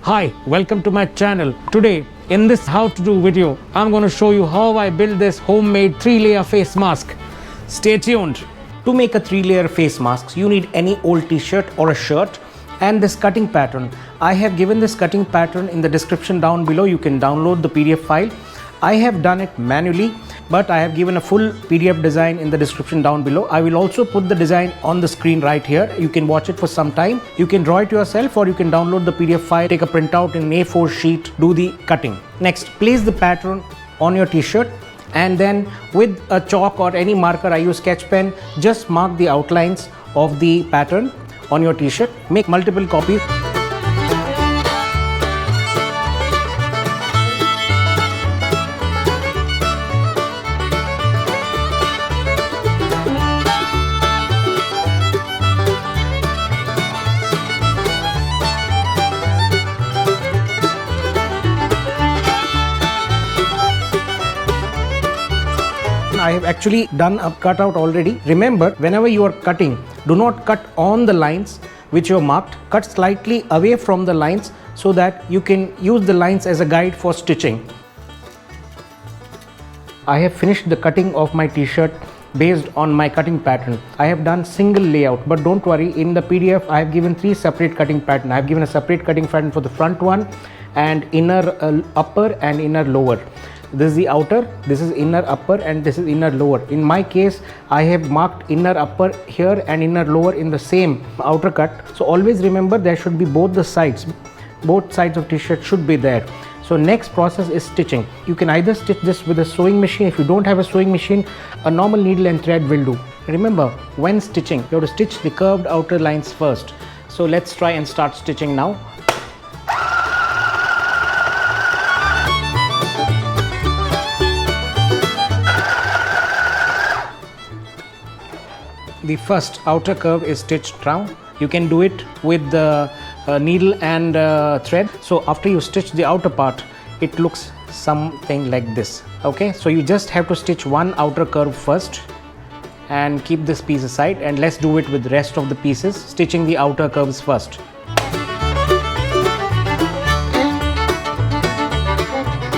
Hi, welcome to my channel. Today in this how to do video, I'm going to show you how I build this homemade 3-layer face mask. Stay tuned. To make a 3-layer face mask, you need any old t-shirt or a shirt and this cutting pattern. I have given this cutting pattern in the description down below. You can download the PDF file. I have done it manually, but I have given a full PDF design in the description down below. I will also put the design on the screen right here. You can watch it for some time. You can draw it yourself or you can download the PDF file, take a printout in an A4 sheet, do the cutting. Next, place the pattern on your t-shirt and then with a chalk or any marker, I use sketch pen, just mark the outlines of the pattern on your t-shirt. Make multiple copies. I have actually done a cutout already. Remember, whenever you are cutting, do not cut on the lines which you have marked. Cut slightly away from the lines so that you can use the lines as a guide for stitching. I have finished the cutting of my t-shirt based on my cutting pattern. I have done single layout, but don't worry, in the PDF I have given 3 separate cutting patterns. I have given a separate cutting pattern for the front one and inner upper and inner lower. This is the outer, this is inner upper and this is inner lower. In my case, I have marked inner upper here and inner lower in the same outer cut. So always remember there should be both the sides. Both sides of t-shirt should be there. So next process is stitching. You can either stitch this with a sewing machine. If you don't have a sewing machine, a normal needle and thread will do. Remember, when stitching, you have to stitch the curved outer lines first. So let's try and start stitching now. The first outer curve is stitched down. You can do it with the needle and thread. So after you stitch the outer part, it looks something like this. Okay, so you just have to stitch one outer curve first and keep this piece aside, and let's do it with the rest of the pieces, stitching the outer curves first.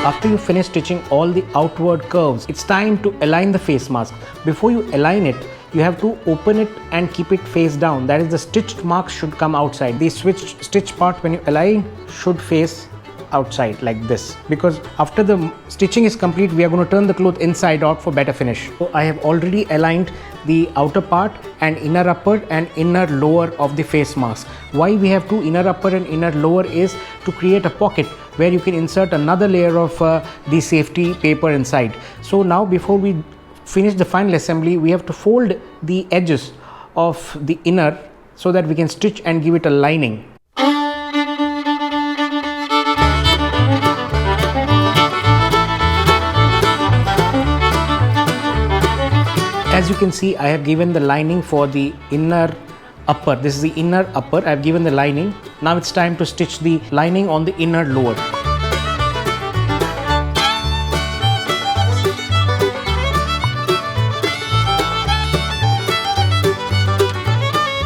After you finish stitching all the outward curves, it's time to align the face mask. Before you align it, you have to open it and keep it face down. That is, the stitched marks should come outside. The stitch part, when you align, should face outside like this, because after the stitching is complete, we are going to turn the cloth inside out for better finish. So I have already aligned the outer part and inner upper and inner lower of the face mask. Why we have two, inner upper and inner lower, is to create a pocket where you can insert another layer of the safety paper inside. So now before we finish the final assembly, we have to fold the edges of the inner so that we can stitch and give it a lining. As you can see, I have given the lining for the inner upper. This is the inner upper. I have given the lining. Now it's time to stitch the lining on the inner lower.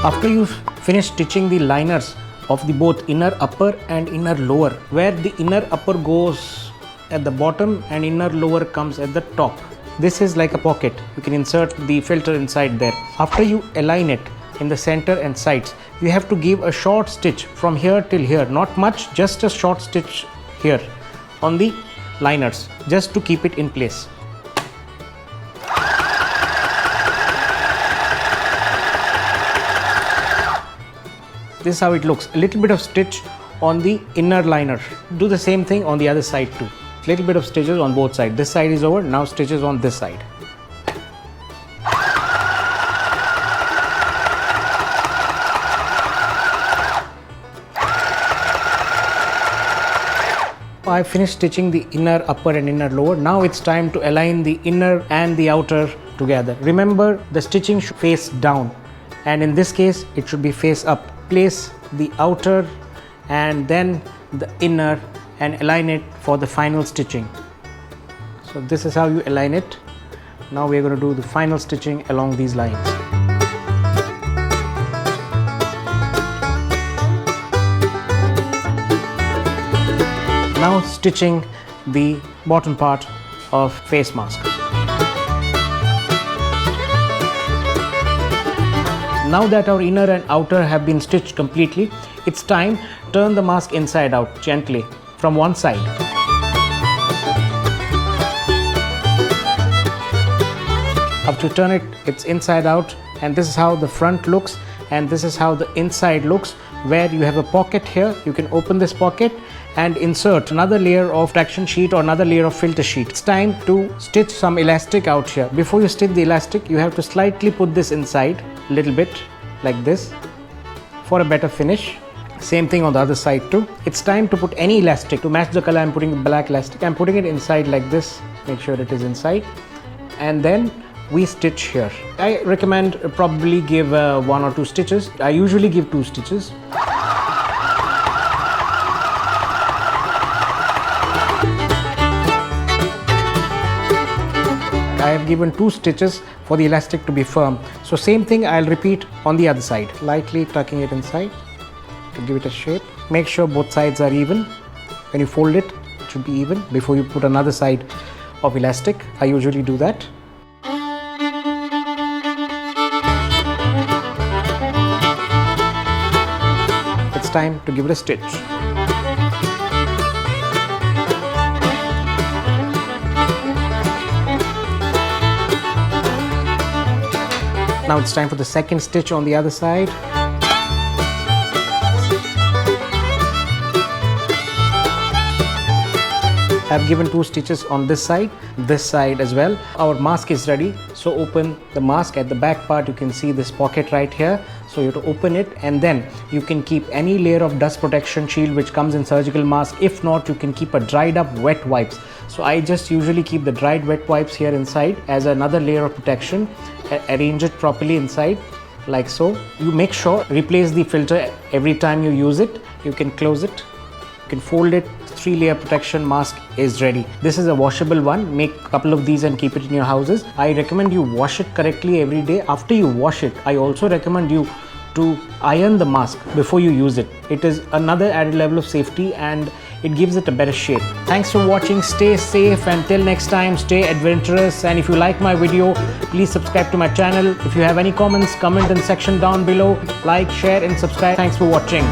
After you finish stitching the liners of the both inner upper and inner lower, where the inner upper goes at the bottom and inner lower comes at the top, this is like a pocket. You can insert the filter inside there. After you align it in the center and sides, you have to give a short stitch from here till here. Not much, just a short stitch here on the liners, just to keep it in place. This is how it looks. A little bit of stitch on the inner liner. Do the same thing on the other side too. Little bit of stitches on both sides. This side is over, now stitches on this side. I finished stitching the inner upper and inner lower. Now it's time to align the inner and the outer together. Remember, the stitching should face down, and in this case it should be face up. Place the outer and then the inner and align it for the final stitching. So this is how you align it. Now we are going to do the final stitching along these lines. Now stitching the bottom part of face mask. Now that our inner and outer have been stitched completely, it's time to turn the mask inside out gently from one side. After you turn it, it's inside out, and this is how the front looks and this is how the inside looks, where you have a pocket here. You can open this pocket and insert another layer of traction sheet or another layer of filter sheet. It's time to stitch some elastic out here. Before you stitch the elastic, you have to slightly put this inside a little bit like this for a better finish. Same thing on the other side too. It's time to put any elastic. To match the color, I'm putting black elastic. I'm putting it inside like this. Make sure it is inside, and then we stitch here. I recommend probably give 1 or 2 stitches. I usually give 2 stitches. I have given 2 stitches for the elastic to be firm. So same thing I'll repeat on the other side. Lightly tucking it inside to give it a shape. Make sure both sides are even. When you fold it, it should be even before you put another side of elastic. I usually do that. It's time to give it a stitch. Now it's time for the second stitch on the other side. I've given 2 stitches on this side as well. Our mask is ready, so open the mask. At the back part you can see this pocket right here, so you have to open it, and then you can keep any layer of dust protection shield which comes in surgical mask. If not, you can keep a dried up wet wipes. So I just usually keep the dried wet wipes here inside as another layer of protection. Arrange it properly inside like so. You make sure replace the filter every time you use it. You can close it, you can fold it. 3-layer protection mask is ready. This is a washable one. Make a couple of these and keep it in your houses. I recommend you wash it correctly every day. After you wash it, I also recommend you to iron the mask before you use it. It is another added level of safety and it gives it a better shape. Thanks for watching. Stay safe, and till next time, stay adventurous. And if you like my video, please subscribe to my channel. If you have any comments, comment in section down below. Like, share and subscribe. Thanks for watching.